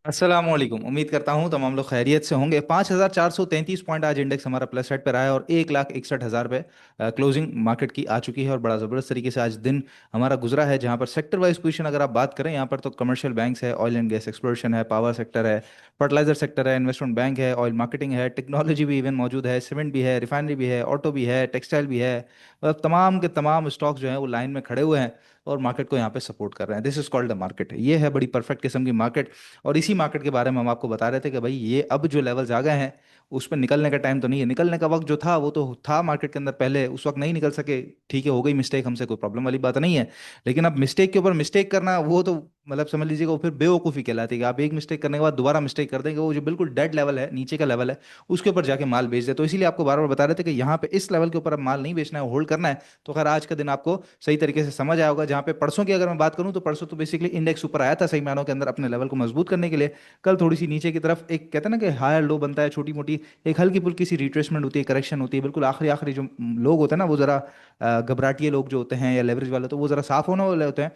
अस्सलामुअलैकुम। उम्मीद करता हूँ तमाम लोग खैरियत से होंगे। 5,433 पॉइंट आज इंडेक्स हमारा प्लस साइड पर रहा है और 1,61,000 पे क्लोजिंग मार्केट की आ चुकी है। और बड़ा ज़बरदस्त तरीके से आज दिन हमारा गुजरा है, जहाँ पर सेक्टर वाइज पोजीशन अगर आप बात करें, यहाँ पर तो कमर्शियल बैंक्स है, ऑयल एंड गैस एक्सप्लोरेशन है, पावर सेक्टर है, फर्टिलाइजर सेक्टर है, इन्वेस्टमेंट बैंक है, ऑयल मार्केटिंग है, टेक्नोलॉजी भी इवन मौजूद है, सीमेंट भी है, रिफाइनरी भी है, ऑटो भी है, टेक्सटाइल भी है। मतलब तमाम के तमाम स्टॉक्स जो हैं वो लाइन में खड़े हुए हैं और मार्केट को यहाँ पे सपोर्ट कर रहे हैं। This is called the market. ये है बड़ी परफेक्ट किस्म की मार्केट। और इसी मार्केट के बारे में हम आपको बता रहे थे कि भाई ये अब जो लेवल्स आ गए हैं उस पर निकलने का टाइम तो नहीं है। निकलने का वक्त जो था वो तो था मार्केट के अंदर, पहले उस वक्त नहीं निकल सके, ठीक है, हो गई मिस्टेक हमसे, कोई प्रॉब्लम वाली बात नहीं है। लेकिन अब मिस्टेक के ऊपर मिस्टेक करना, वो तो मतलब समझ लीजिएगा वो फिर बेवकूफ़ी कहलाती है कि आप एक मिस्टेक करने के बाद दोबारा मिस्टेक कर देंगे। वो जो बिल्कुल डेड लेवल है, नीचे का लेवल है, उसके ऊपर जाके माल बेच दे। तो इसीलिए आपको बार बार बता रहे थे कि यहाँ पे इस लेवल के ऊपर अब माल नहीं बेचना है, होल्ड करना है। तो खैर आज का दिन आपको सही तरीके से समझ आया होगा। जहाँ पे परसों की अगर मैं बात करूँ तो परसों तो बेसिकली इंडेक्स ऊपर आया था सही मायनों के अंदर अपने लेवल को मजबूत करने के लिए। कल थोड़ी सी नीचे की तरफ, एक कहते हैं ना कि हायर लो बनता है, छोटी मोटी एक हल्की फुल्की सी रिट्रेसमेंट होती है, करेक्शन होती है। बिल्कुल आखिरी आखिरी जो लोग होते हैं ना, वो जरा घबराटिए लोग जो होते हैं या लेवरेज वाले, तो वो जरा साफ होने वाले होते हैं।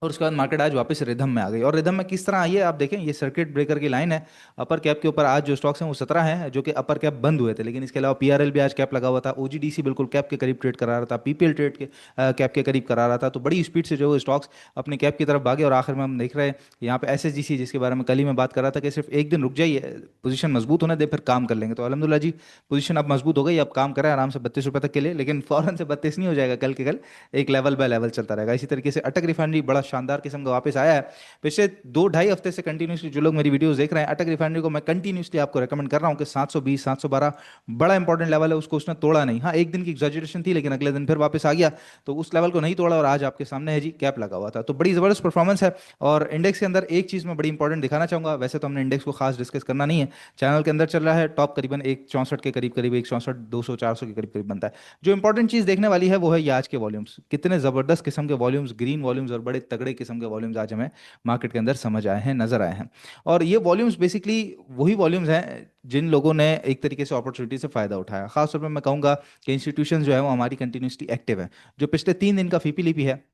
और उसके बाद मार्केट आज वापस रिदम में आ गई। और रिदम में किस तरह आई है आप देखें, ये सर्किट ब्रेकर की लाइन है। अपर कैप के ऊपर आज जो स्टॉक्स हैं वो 17 हैं जो कि अपर कैप बंद हुए थे, लेकिन इसके अलावा पीआरएल भी आज कैप लगा हुआ था, ओजीडीसी बिल्कुल कैप के करीब ट्रेड करा रहा था, पीपीएल ट्रेड के कैप के करीब करा रहा था। तो बड़ी स्पीड से जो है स्टॉक्स अपने कैप की तरफ भागे। और आखिर में हम देख रहे हैं यहाँ पे एसएसजीसी, जिसके बारे में कल ही मैं बात कर रहा था कि सिर्फ एक दिन रुक जाइए, पोजीशन मजबूत होने दे, फिर काम कर लेंगे। तो अलहमदुल्ला जी, पोजीशन अब मजबूत हो गई, अब काम करें आराम से 32 रुपये तक के लिए। लेकिन फौरन से 32 नहीं हो जाएगा, कल के कल एक लेवल बाय लेवल चलता रहेगा। इसी तरीके से अटक रिफाइनरी बड़ा शानदार किस्म का वापस आया है। पिछले 2 ढाई हफ्ते से कंटिन्यूसली जो लोग मेरी वीडियोस देख रहे हैं, अटक रिफाइनरी को मैं कंटिन्यूसली आपको रेकमेंड कर रहा हूँ कि 720 712 बड़ा इंपॉर्टेंट लेवल है, उसको उसने तोड़ा नहीं। हाँ, एक दिन की एग्जैजरेशन थी, लेकिन अगले दिन फिर वापस आ गया। तो उस लेवल को नहीं तोड़ा और आज आपके सामने है जी, कैप लगा हुआ था। तो बड़ी जबरदस्त परफॉर्मेंस है। और इंडेक्स के अंदर एक चीज मैं बड़ी इंपॉर्टेंट दिखाना चाहूंगा। वैसे तो हमने इंडेक्स को खास डिस्कस करना नहीं है, चैनल के अंदर चल रहा है टॉप करीबन 164 के करीब करीब, 164 200 400 के करीब करीब बनता है। जो इंपॉर्टेंट चीज देखने वाली है वो है ये आज के वॉल्यूम्स, कितने जबरदस्त किस्म के वॉल्यूम्स, ग्रीन वॉल्यूम्स और बड़े तगड़े किस्म के वॉल्यूम्स आज हमें मार्केट के अंदर समझ आए हैं, नजर आए हैं। और ये वॉल्यूम्स बेसिकली वही वॉल्यूम्स हैं जिन लोगों ने एक तरीके से अपॉर्चुनिटी से फायदा उठाया। खासतौर पर मैं कहूंगा कि इंस्टीट्यूशन जो है वो हमारी कंटिन्यूसली एक्टिव है। जो पिछले 3 दिन का फीपी लिपि है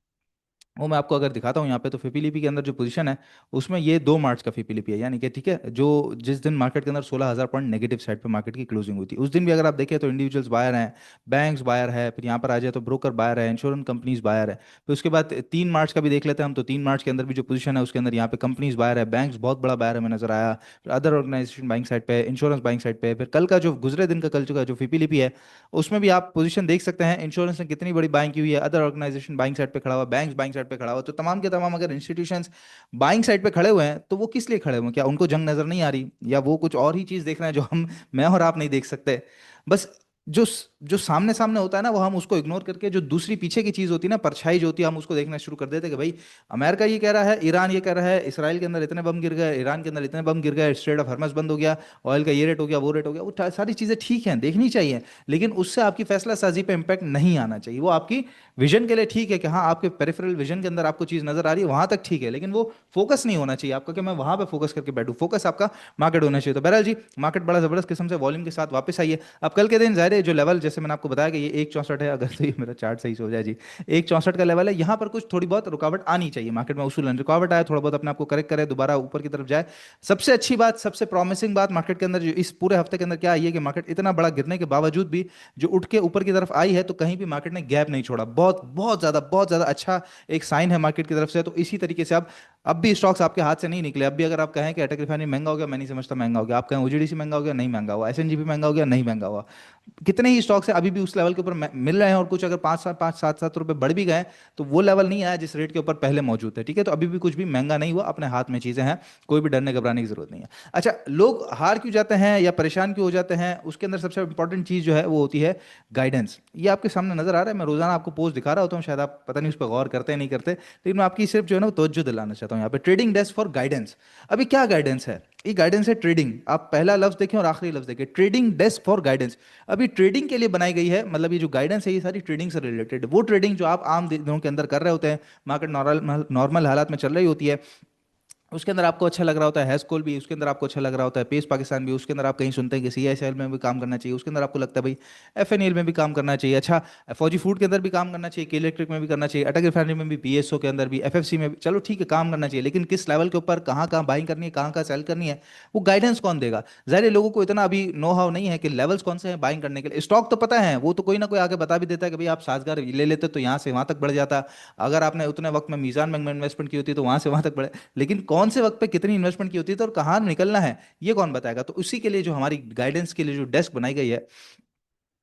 वो मैं आपको अगर दिखाता हूँ यहाँ पे, तो फिपिलिपि के अंदर जो पोजीशन है उसमें ये 2 मार्च का फिपिलिपि है, यानी कि ठीक है, जो जिस दिन मार्केट के अंदर 16,000 पॉइंट नेगेटिव साइड पे मार्केट की क्लोजिंग हुई थी, उस दिन भी अगर आप देखें तो इंडिविजुअल्स बायर हैं, बैंक्स बायर है, फिर यहाँ पर आ जाए तो ब्रोकर बायर है, इंश्योरेंस कंपनीज बायर है। फिर उसके बाद 3 मार्च का भी देख लेते हैं हम, तो 3 मार्च के अंदर भी जो पोजीशन है उसके अंदर यहाँ पे कंपनीज बायर है, बैंक्स बहुत बड़ा बायर हमें नजर आया, फिर अदर ऑर्गेनाइजेशन बाइंग साइड पे, इंश्योरेंस बाइंग साइड पे। फिर कल का जो गुजरे दिन का कल का जो फिपिलिपि है उसमें भी आप पोजीशन देख सकते हैं, इंश्योरेंस ने कितनी बड़ी बाइंग की हुई है, अदर ऑर्गेनाइजेशन बाइंग साइड पे खड़ा हुआ, बैंक्स बाइंग साइड पे खड़ा हुआ। तो तमाम के तमाम अगर इंस्टीट्यूशंस बाइंग साइड पे खड़े हुए हैं तो वो किस लिए खड़े हुए हैं? क्या उनको जंग नजर नहीं आ रही, या वो कुछ और ही चीज देख रहे हैं जो हम, मैं और आप नहीं देख सकते? बस जो जो सामने सामने होता है ना, वो हम उसको इग्नोर करके जो दूसरी पीछे की चीज होती है ना, परछाई जो होती है, हम उसको देखना शुरू कर देते हैं कि भाई अमेरिका ये कह रहा है, ईरान ये कह रहा है, इसराइल के अंदर इतने बम गिर गए, ईरान के अंदर इतने बम गिर गए, स्ट्रेट ऑफ हॉर्मस बंद हो गया, ऑयल का ये रेट हो गया, वो रेट हो गया। वो सारी चीजें ठीक हैं, देखनी चाहिए, लेकिन उससे आपकी फैसला साजी पे इम्पैक्ट नहीं आना चाहिए। वो आपकी विजन के लिए ठीक है कि हाँ, आपके पेरिफेरल विजन के अंदर आपको चीज नजर आ रही है, वहां तक ठीक है, लेकिन वो फोकस नहीं होना चाहिए आपका कि मैं वहां पे फोकस करके बैठूं। फोकस आपका मार्केट होना चाहिए। तो बहरहाल जी, मार्केट बड़ा जबरदस्त किस्म से वॉल्यूम के साथ वापस आई है। अब कल के दिन जाहिर है जो लेवल, जैसे मैंने आपको बताया कि ये 164 है, अगर तो ये मेरा चार्ट सही से हो जाए जी, 164 का लेवल है। यहाँ पर कुछ थोड़ी बहुत रुकावट आनी चाहिए मार्केट में, उसूलन रुकावट आए, थोड़ा बहुत अपने आपको करेक्ट करे, दोबारा ऊपर की तरफ जाए। सबसे अच्छी बात, सबसे प्रॉमिसिंग बात मार्केट के अंदर जो इस पूरे हफ्ते के अंदर क्या आई है कि मार्केट इतना बड़ा गिरने के बावजूद भी जो उठ के ऊपर की तरफ आई है, तो कहीं भी मार्केट ने गैप नहीं छोड़ा। बहुत ज्यादा अच्छा एक साइन है मार्केट की तरफ से। तो इसी तरीके से अब भी स्टॉक्स आपके हाथ से नहीं निकले। अब भी अगर आप कहें कि अटक रिफाइनरी महंगा हो गया, मैं नहीं समझता महंगा हो गया। आप कहें ओजीडीसी महंगा हो गया, नहीं महंगा हुआ। एसएनजीपी महंगा हो गया, नहीं महंगा हुआ। कितने ही स्टॉक्स है अभी भी उस लेवल के ऊपर मिल रहे हैं, और कुछ अगर 5 7 5 7 7 रुपए बढ़ भी गए तो वो लेवल नहीं आया जिस रेट के ऊपर पहले मौजूद थे। ठीक है, तो अभी भी कुछ भी महंगा नहीं हुआ, अपने हाथ में चीजें हैं, कोई भी डरने घबराने की जरूरत नहीं है। अच्छा, लोग हार क्यों जाते हैं या परेशान क्यों हो जाते हैं, उसके अंदर सबसे इंपॉर्टेंट चीज जो है वो होती है गाइडेंस। ये आपके सामने नजर आ रहा है, मैं रोजाना आपको पोस्ट दिखा रहा होता हूँ, शायद आप पता नहीं उस पर गौर करते हैं नहीं करते, लेकिन मैं आपकी सिर्फ जो है ना वो तवज्जो दिलाना चाहता हूँ। यहाँ पे ट्रेडिंग डेस्क फॉर गाइडेंस। अभी क्या गाइडेंस है? ये गाइडेंस है ट्रेडिंग। आप पहला लफ्ज देखें और आखिरी लफ्ज देखें, ट्रेडिंग डेस्क फॉर गाइडेंस। अभी ट्रेडिंग के लिए बनाई गई है, मतलब ये जो गाइडेंस है ये सारी ट्रेडिंग से रिलेटेड, वो ट्रेडिंग जो आप आम दिनों के अंदर कर रहे होते हैं, मार्केट नॉर्मल नॉर्मल हालात में चल रही होती है, उसके अंदर आपको अच्छा लग रहा होता है हैस्कोल भी, उसके अंदर आपको अच्छा लग रहा होता है पेस पाकिस्तान भी, उसके अंदर आप कहीं सुनते हैं कि सीआईएसएल में भी काम करना चाहिए, उसके अंदर आपको लगता है भाई एफएनएल में भी काम करना चाहिए, अच्छा फौजी फूड के अंदर भी काम करना चाहिए, के इलेक्ट्रिक में भी करना चाहिए, अटक रिफाइनरी में भी, बीएसओ के अंदर भी, एफएफसी में भी, चलो ठीक है काम करना चाहिए, लेकिन किस लेवल के ऊपर कहाँ कहाँ बाइंग करनी है, कहाँ कहाँ सेल करनी है, वो गाइडेंस कौन देगा? ज़ाहिर है लोगों को इतना अभी नो हाउ नहीं है कि लेवल्स कौन से हैं बाइंग करने के लिए। स्टॉक तो पता है, वो तो कोई ना कोई आके बता भी देता है कि भाई आप साजगार ले लेते तो यहाँ से वहाँ तक बढ़ जाता, अगर आपने उतने वक्त में मीज़ान बैंक में इन्वेस्टमेंट की होती तो वहाँ से वहाँ तक बढ़े, लेकिन कौन से वक्त पे कितनी इन्वेस्टमेंट की होती है तो और कहाँ निकलना है ये कौन बताएगा? तो उसी के लिए जो हमारी गाइडेंस के लिए जो डेस्क बनाई गई है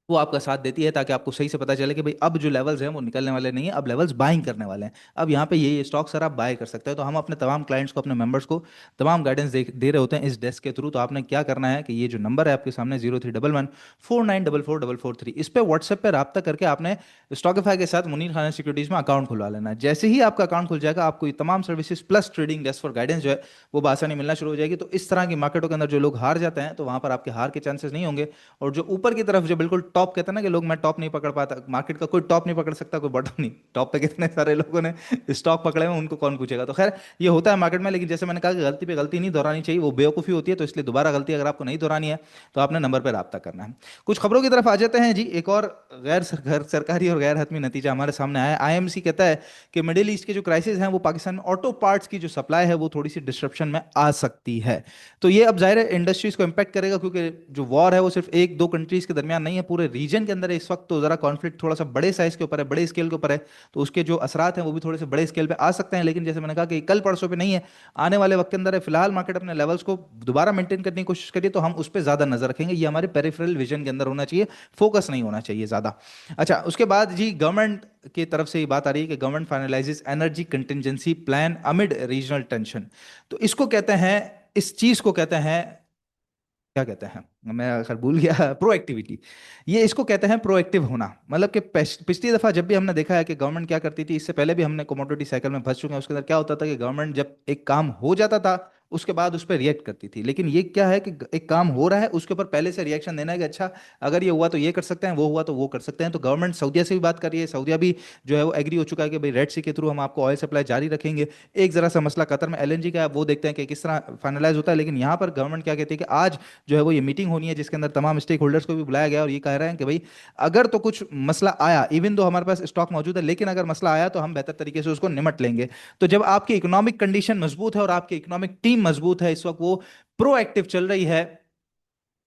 वो आपका साथ देती है, ताकि आपको सही से पता चले कि भाई अब जो लेवल्स हैं वो निकलने वाले नहीं है, अब लेवल्स बाइंग करने वाले हैं, अब यहाँ पे ये स्टॉक सर आप बाय कर सकते हैं। तो हम अपने तमाम क्लाइंट्स को, अपने मेंबर्स को तमाम गाइडेंस दे रहे होते हैं इस डेस्क के थ्रू। तो आपने क्या करना है कि ये जो नंबर है आपके सामने 0311 49444443, इस पे व्हाट्सएप पे रब्ता करके आपने स्टॉकिफाई के साथ मुनीर खान सिक्योरिटीज में अकाउंट खुलवा लेना है। जैसे ही आपका अकाउंट खुल जाएगा आपको ये तमाम services plus trading desk for guidance जो है वो बासानी मिलना शुरू हो जाएगी। तो इस तरह की मार्केटों के अंदर जो लोग हार जाते हैं तो वहां पर आपके हार के चांसेस नहीं होंगे, और जो ऊपर की तरफ जो बिल्कुल टॉप कहते हैं ना कि लोग मैं टॉप नहीं पकड़ पाता, मार्केट का कोई टॉप नहीं पकड़ सकता, कोई बॉटम नहीं, टॉप पे कितने सारे लोगों ने स्टॉक पकड़े हैं उनको कौन पूछेगा। तो खैर ये होता है मार्केट में, लेकिन जैसे मैंने कहा कि गलती पे गलती नहीं दोहरानी चाहिए, वो बेवकूफ़ी होती है। तो इसलिए दोबारा गलती अगर आपको नहीं दोहरानी है तो आपने नंबर पर रब्ता करना है। कुछ खबरों की तरफ आ जाते हैं जी। एक और गैर सरकारी और गैर हतमी नतीजा हमारे सामने आया। आईएमसी कहता है कि मिडिल ईस्ट के जो क्राइसिस हैं वो पाकिस्तान में ऑटो पार्ट्स की जो सप्लाई है वो थोड़ी सी डिस्ट्रप्शन में आ सकती है। तो ये अब जाहिर है इंडस्ट्रीज को इम्पैक्ट करेगा, क्योंकि जो वॉर है वो सिर्फ एक दो कंट्रीज के दरमियान नहीं है, पूरे रीजन के अंदर है इस वक्त। तो जरा कॉन्फ्लिक्ट थोड़ा सा बड़े साइज के ऊपर है, बड़े स्केल के ऊपर है, तो उसके जो असरात हैं वो भी थोड़े से बड़े स्केल पे आ सकते हैं। लेकिन जैसे मैंने कहा कि कल परसों पे नहीं है, आने वाले वक्त के अंदर है। फिलहाल मार्केट अपने लेवल्स को दोबारा मेंटेन करने की कोशिश करिए, तो हम उस पर ज्यादा नजर रखेंगे। ये हमारे पेरिफेरल विजन के अंदर होना चाहिए, फोकस नहीं होना चाहिए ज्यादा। अच्छा, उसके बाद जी गवर्नमेंट की तरफ से ये बात आ रही है कि government finalises energy contingency plan amid regional tension. तो इसको कहते हैं, इस चीज को कहते हैं, क्या कहते हैं, मैं आखिर भूल गया, प्रोएक्टिविटी। ये इसको कहते हैं प्रोएक्टिव होना। मतलब कि पिछली दफा जब भी हमने देखा है कि गवर्नमेंट क्या करती थी, इससे पहले भी हमने कमोडिटी साइकिल में फंस चुके हैं, उसके अंदर क्या होता था कि गवर्नमेंट जब एक काम हो जाता था उसके बाद उस पर रिएक्ट करती थी। लेकिन ये क्या है कि एक काम हो रहा है उसके ऊपर पहले से रिएक्शन देना है कि अच्छा अगर ये हुआ तो ये कर सकते हैं, वो हुआ तो वो कर सकते हैं। तो गवर्नमेंट सऊदीया से भी बात कर रही है, सऊदीया भी जो है वो एग्री हो चुका है कि भाई रेड सी के थ्रू हम आपको ऑयल सप्लाई जारी रखेंगे। एक जरा सा मसला कतर में एलएनजी का है, वो देखते हैं कि किस तरह फाइनलाइज होता है। लेकिन यहाँ पर गवर्नमेंट क्या कहती है कि आज जो है वो ये मीटिंग होनी है जिसके अंदर तमाम स्टेक होल्डर्स को भी बुलाया गया, और ये कह रहे हैं कि भाई अगर तो कुछ मसला आया, इवन दो हमारे पास स्टॉक मौजूद है, लेकिन अगर मसला आया तो हम बेहतर तरीके से उसको निमट लेंगे। तो जब आपकी इकोनॉमिक कंडीशन मजबूत है और आपकी इकोनॉमिक टीम मजबूत है, इस वक्त वो प्रोएक्टिव चल रही है,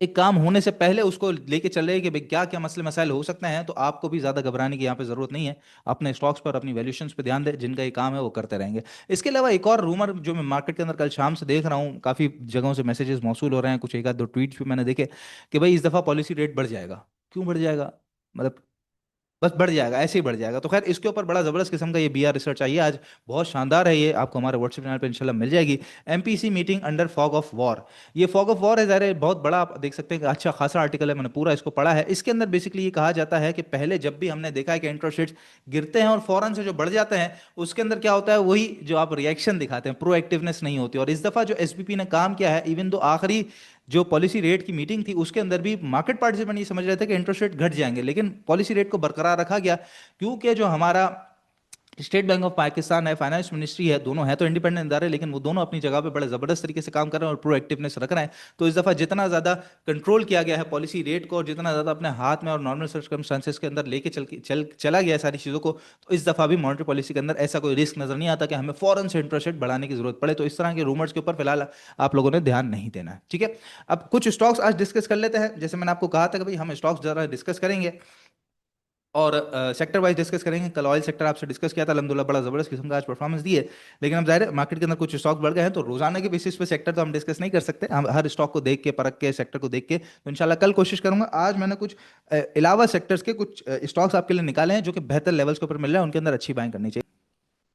एक काम होने से पहले उसको लेके चल रही है कि भाई क्या क्या मसले मसाइल हो सकते हैं, तो आपको भी ज्यादा घबराने की यहाँ पे जरूरत नहीं है। अपने स्टॉक्स पर, अपनी वैल्यूएशंस पे ध्यान दें, जिनका ये काम है वो करते रहेंगे। इसके अलावा एक और रूमर जो मैं मार्केट के अंदर कल शाम से देख रहा हूँ, काफी जगहों से मैसेजेस मौसूल हो रहे हैं, कुछ एक आध दो ट्वीट्स भी मैंने देखे कि भाई इस दफा पॉलिसी रेट बढ़ जाएगा। क्यों बढ़ जाएगा? मतलब बस बढ़ जाएगा, ऐसे ही बढ़ जाएगा। तो खैर इसके ऊपर बड़ा जबरदस्त किस्म का ये बीआर रिसर्च आई है आज, बहुत शानदार है, ये आपको हमारे व्हाट्सएप चैनल पे इंशाल्लाह मिल जाएगी। MPC meeting under fog of war. ये फॉग ऑफ वॉर है, ज़ाहिर है बहुत बड़ा, आप देख सकते हैं कि अच्छा खासा आर्टिकल है, मैंने पूरा इसको पढ़ा है। इसके अंदर बेसिकली ये कहा जाता है कि पहले जब भी हमने देखा है कि इंटरेस्ट रेट्स गिरते हैं और फौरन से जो बढ़ जाते हैं, उसके अंदर क्या होता है, वही जो आप रिएक्शन दिखाते हैं, प्रोएक्टिवनेस नहीं होती। और इस दफा जो एसबीपी ने काम किया है, इवन दो आखिरी जो पॉलिसी रेट की मीटिंग थी उसके अंदर भी मार्केट पार्टिसिपेंट ये समझ रहे थे कि इंटरेस्ट रेट घट जाएंगे, लेकिन पॉलिसी रेट को बरकरार रखा गया, क्योंकि जो हमारा स्टेट बैंक ऑफ पाकिस्तान है, फाइनेंस मिनिस्ट्री है, दोनों है तो इंडिपेंडेंट इदारे, लेकिन वो दोनों अपनी जगह पे बड़े जबरदस्त तरीके से काम कर रहे हैं और प्रोएक्टिवनेस रख रहे हैं। तो इस दफा जितना ज्यादा कंट्रोल किया गया है पॉलिसी रेट को, और जितना ज्यादा अपने हाथ में और नॉर्मल सर्कमस्टांसेस के अंदर लेके चला गया है सारी चीजों को, तो इस दफा भी मॉनेटरी पॉलिसी के अंदर ऐसा कोई रिस्क नजर नहीं आता कि हमें फौरन से इंटरेस्ट रेट बढ़ाने की जरूरत पड़े। तो इस तरह के रूमर्स के ऊपर फिलहाल आप लोगों ने ध्यान नहीं देना है, ठीक है। अब कुछ स्टॉक्स आज डिस्कस कर लेते हैं। जैसे मैंने आपको कहा था कि भाई हम स्टॉक्स जरा डिस्कस करेंगे और सेक्टर वाइज डिस्कस करेंगे। कल ऑयल सेक्टर आपसे डिस्कस किया था, अलहमदुलिल्लाह बड़ा जबरदस्त किस्म का आज परफॉर्मेंस दी है। लेकिन अब जाहिर है मार्केट के अंदर कुछ स्टॉक बढ़ गए हैं, तो रोजाना के बेसिस पे सेक्टर तो हम डिस्कस नहीं कर सकते, हम हर स्टॉक को देख के परख के सेक्टर को देख के, तो इंशाल्लाह कल कोशिश करूंगा। आज मैंने कुछ अलावा सेक्टर्स के कुछ स्टॉक्स आपके लिए निकाले हैं जो कि बेहतर लेवल्स के ऊपर मिल रहे हैं, उनके अंदर अच्छी बाइंग करनी चाहिए।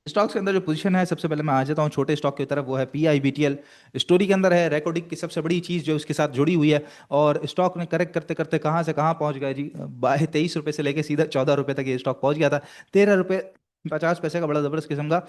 स्टॉक्स के अंदर जो पोजीशन है, सबसे पहले मैं आ जाता हूँ छोटे स्टॉक की तरफ, वो है पीआईबीटीएल। स्टोरी के अंदर है रेकॉर्डिंग की सबसे बड़ी चीज़ जो उसके साथ जुड़ी हुई है, और स्टॉक ने करेक्ट करते करते कहाँ से कहाँ पहुंच गया जी, 23 रुपये से लेके सीधा 14 रुपये तक ये स्टॉक पहुंच गया था। 13 रुपये 50 पैसे का बड़ा जबरदस्त किस्म का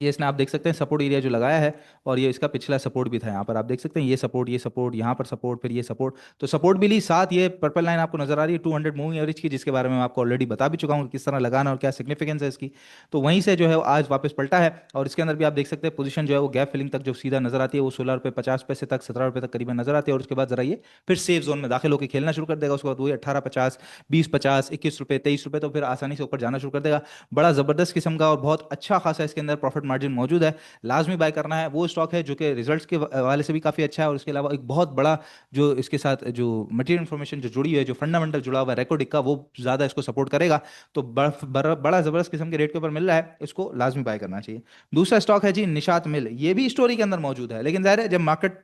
ये इसने आप देख सकते हैं सपोर्ट एरिया जो लगाया है, और ये इसका पिछला सपोर्ट भी था। यहाँ पर आप देख सकते हैं ये सपोर्ट, यहाँ पर सपोर्ट, फिर ये सपोर्ट, तो सपोर्ट भी ली, साथ ये पर्पल लाइन आपको नजर आ रही है 200 मूविंग एवरेज की, जिसके बारे में मैं आपको ऑलरेडी बता भी चुका हूँ कि किस तरह लगाना और क्या सिग्निफिकेंस है इसकी। तो वहीं से जो है वो आज वापस पलटा है, और इसके अंदर भी आप देख सकते हैं पोजीशन जो है वो गैप फिलिंग तक जो सीधा नजर आती है वो 16 रुपये 50 पैसे तक, 17 रुपये तक करीबन नजर आती है, और उसके बाद जरा ये फिर सेफ जोन में दाखिल होकर खेलना शुरू कर देगा। उसके बाद वही 18 50, 20 50, 21 रुपये 23 रुपये, तो फिर आसानी से ऊपर जाना शुरू कर देगा। बड़ा जबरदस्त किस्म का और बहुत अच्छा खासा इसके अंदर प्रॉफिट मार्जिन मौजूद है। लाजमी बाय करना है। वो स्टॉक है जो कि रिजल्ट्स के हवाले से भी काफ़ी अच्छा है, और उसके अलावा एक बहुत बड़ा जो इसके साथ जो मटेरियल इन्फॉर्मेशन जो जुड़ी हुई है, जो फंडामेंटल जुड़ा हुआ है रेकॉर्ड का, वो ज़्यादा इसको सपोर्ट करेगा। तो बड़ा ज़बरदस्त किस्म के रेट के ऊपर मिल रहा है, इसको लाजमी बाय करना चाहिए। दूसरा स्टॉक है जी निशात मिल। ये भी स्टोरी के अंदर मौजूद है, लेकिन जाहिर है जब मार्केट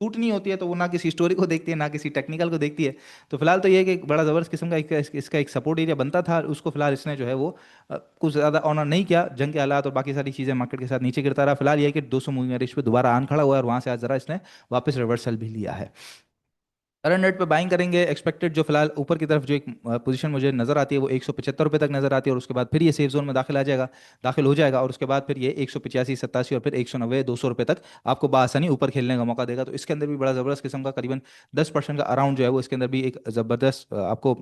टूटनी होती है तो वो ना किसी स्टोरी को देखती है ना किसी टेक्निकल को देखती है। तो फिलहाल तो ये है कि एक बड़ा जबरदस्त किस्म का इसका एक सपोर्ट एरिया बनता था, उसको फिलहाल इसने जो है वो कुछ ज़्यादा ऑनर नहीं किया। जंग के हालात और बाकी सारी चीज़ें मार्केट के साथ नीचे गिरता रहा। फिलहाल ये है कि 200 मूविंग एवरेज पे दोबारा आन खड़ा हुआ है, और वहाँ से आज जरा इसने वापस रिवर्सल भी लिया है। करंट रेट पे बाइंग करेंगे। एक्सपेक्टेड जो फिलहाल ऊपर की तरफ जो एक पोजीशन मुझे नजर आती है वो 175 रुपये तक नजर आती है, और उसके बाद फिर ये सेफ जोन में दाखिल आ जाएगा, दाखिल हो जाएगा, और उसके बाद फिर ये 185 87 और फिर 190 200 रुपये तक आपको बासानी ऊपर खेलने का मौका देगा। तो इसके अंदर भी बड़ा जबरदस्त किस्म का करीबन 10% का अराउंड जो है वो इसके अंदर भी एक जबरदस्त आपको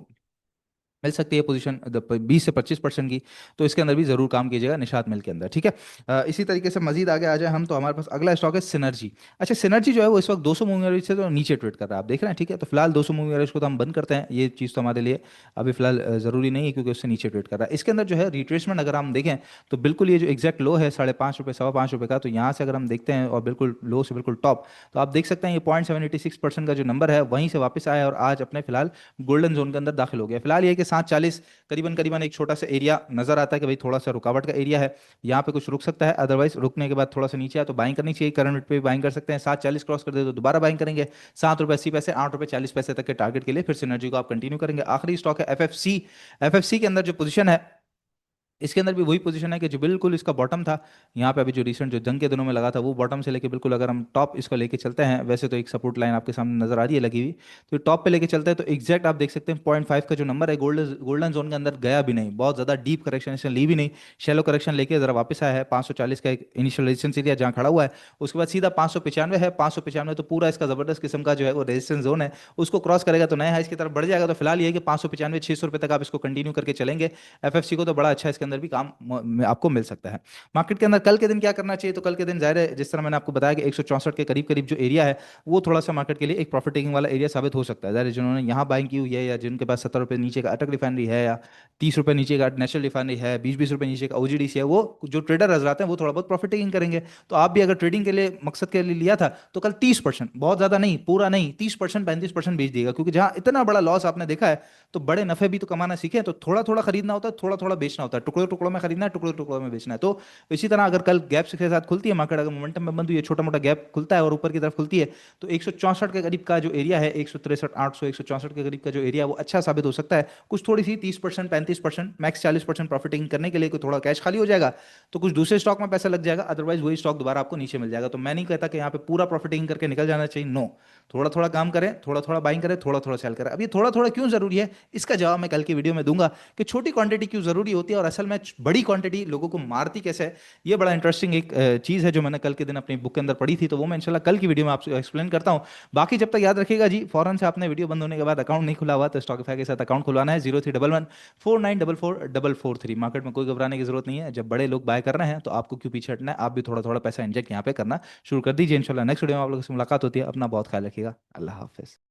मिल सकती है पोजीशन 20 से 25% की। तो इसके अंदर भी जरूर काम कीजिएगा निशात मिल के अंदर, ठीक है। इसी तरीके से मजीद आगे आ जाए हम, तो हमारे पास अगला स्टॉक है सिनर्जी। अच्छा, सिनर्जी जो है वो इस वक्त 200 मूविंग एवरेज से तो नीचे ट्रेड कर रहा है, आप देख रहे हैं, ठीक है। तो फिलहाल 200 मूविंग एवरेज को तो हम बंद करते हैं, ये चीज़ तो हमारे लिए अभी फिलहाल जरूरी नहीं है, क्योंकि उससे नीचे ट्रेड कर रहा है। इसके अंदर जो है रिट्रेसमेंट अगर हम देखें तो बिल्कुल ये जो एग्जैक्ट लो है 5.5 रुपये 5.25 रुपये का, तो यहाँ से अगर हम देखते हैं और बिल्कुल लो से बिल्कुल टॉप, तो आप देख सकते हैं ये 0.786% का जो नंबर है वहीं से वापस आया है, और आज अपने फिलहाल गोल्डन जोन के अंदर दाखिल हो गया। फिलहाल ये कि 740 करीबन करीबन एक छोटा सा एरिया नजर आता है कि भाई थोड़ा सा रुकावट का एरिया है, यहाँ पे कुछ रुक सकता है, अदरवाइज रुकने के बाद थोड़ा सा नीचे आया तो बाइंग करनी चाहिए। करंट रेट पे भी बाइंग कर सकते हैं, 740 क्रॉस कर दे तो दोबारा बाइंग करेंगे। 7 रुपये 80 पैसे, 8 रुपये 40 पैसे तक के टारगेट के लिए फिर सिनर्जी को आप कंटिन्यू करेंगे। आखिरी स्टॉक है एफएफसी। एफएफसी के अंदर जो पोजीशन है, इसके अंदर भी वही पोजीशन है कि जो बिल्कुल इसका बॉटम था, यहाँ पे अभी जो रिसेंट जो जंग के दिनों में लगा था, वो बॉटम से लेके बिल्कुल अगर हम टॉप इसको लेके चलते हैं, वैसे तो एक सपोर्ट लाइन आपके सामने नजर आ रही है लगी हुई, तो टॉप पे लेके चलते हैं तो एग्जैक्ट आप देख सकते हैं 0.5 का जो नंबर है, गोल्डन गोल्डन जोन के अंदर गया भी नहीं, बहुत ज़्यादा डीप करेक्शन इसने ली भी नहीं, शैलो करेक्शन लेके ज़रा वापस आया है। 540 का एक इनिशियल रेजिस्टेंस एरिया जहाँ खड़ा हुआ है, उसके बाद सीधा 595 है। 595 तो पूरा इसका जबरदस्त किस्म का जो है वो रेजिस्टेंस जोन है, उसको क्रॉस करेगा तो नया हाइस की तरफ बढ़ जाएगा। तो फिलहाल ये है कि 595 600 रुपये तक आप इसको कंटिन्यू करके चलेंगे। एफएफसी को तो बड़ा अच्छा इसके अंदर भी काम में आपको मिल सकता है। मार्केट के अंदर कल के दिन क्या करना चाहिए, तो कल के दिन जाहिर है जिस तरह मैंने आपको बताया कि 164 के करीब करीब जो एरिया है वो थोड़ा सा मार्केट के लिए एक प्रॉफिट टेकिंग वाला एरिया साबित हो सकता है। जाहिर है जिन्होंने यहाँ बाइंग की हुई है, या जिनके पास 70 रुपये नीचे का अटक रिफाइनरी है, या 30 रुपये नीचे का नेशनल रिफाइनरी है, 20 20 रुपये नीचे का ओजीडीसी है, वो जो ट्रेडर हजराते हैं वो थोड़ा बहुत प्रॉफिट टेकिंग करेंगे। तो आप भी अगर ट्रेडिंग के लिए मकसद के लिए लिया था तो कल 30%, बहुत ज्यादा नहीं, पूरा नहीं, 30% 35% बेच दिएगा, क्योंकि जहां इतना बड़ा लॉस आपने देखा है तो बड़े नफे भी तो कमाना सीखे। तो थोड़ा थोड़ा खरीदना होता है, थोड़ा थोड़ा बेचना होता है, टुकड़ों टुकड़ों में खरीदना है, टुकड़ों टुकड़ों में बेचना है। तो इसी तरह अगर कल गैप के साथ खुलती है मार्केट, अगर मोमेंटम में बंद हुई है, छोटा मोटा गैप खुलता है और ऊपर की तरफ खुलती है, तो 164 के करीब का जो एरिया है, 163 800 164 के करीब का जो एरिया है वो अच्छा साबित हो सकता है। कुछ थोड़ी सी 30% 35% मैक्स 40% प्रॉफिटिंग करने के लिए कोई थोड़ा कैश खाली हो जाएगा तो कुछ दूसरे स्टॉक में पैसा लग जाएगा, अदरवाइज वही स्टॉक दोबारा आपको नीचे मिल जाएगा। तो मैं नहीं कहता कि यहाँ पे पूरा प्रॉफिटिंग करके निकल जाना चाहिए, नो, थोड़ा थोड़ा काम करें, थोड़ा थोड़ा बाइंग करें, थोड़ा थोड़ा सेल करें। अब ये थोड़ा थोड़ा क्यों जरूरी है, इसका जवाब मैं कल की वीडियो में दूंगा कि छोटी क्वांटिटी क्यों जरूरी होती है और असल में बड़ी क्वांटिटी लोगों को मारती कैसे है। ये बड़ा इंटरेस्टिंग एक चीज़ है जो मैंने कल के दिन अपनी बुक के अंदर पढ़ी थी, तो वो मैं इंशाल्लाह कल की वीडियो में आपसे एक्सप्लेन करता हूँ। बाकी जब तक याद रखिएगा जी, फौरन से आपने वीडियो बंद होने के बाद अकाउंट नहीं खुला हुआ तो स्टॉकिफाई के साथ अकाउंट खुलवाना है। 0311 4944 443। मार्केट में कोई घबराने की जरूरत नहीं है, जब बड़े लोग बाय कर रहे हैं तो आपको क्यों पीछे हटना है, आप भी थोड़ा थोड़ा पैसा इंजेक्ट यहाँ पे करना शुरू कर दीजिए। इंशाल्लाह नेक्स्ट वीडियो में आप लोगों से मुलाकात होती है। अपना बहुत ख्याल रखिएगा। अल्लाह हाफिज़।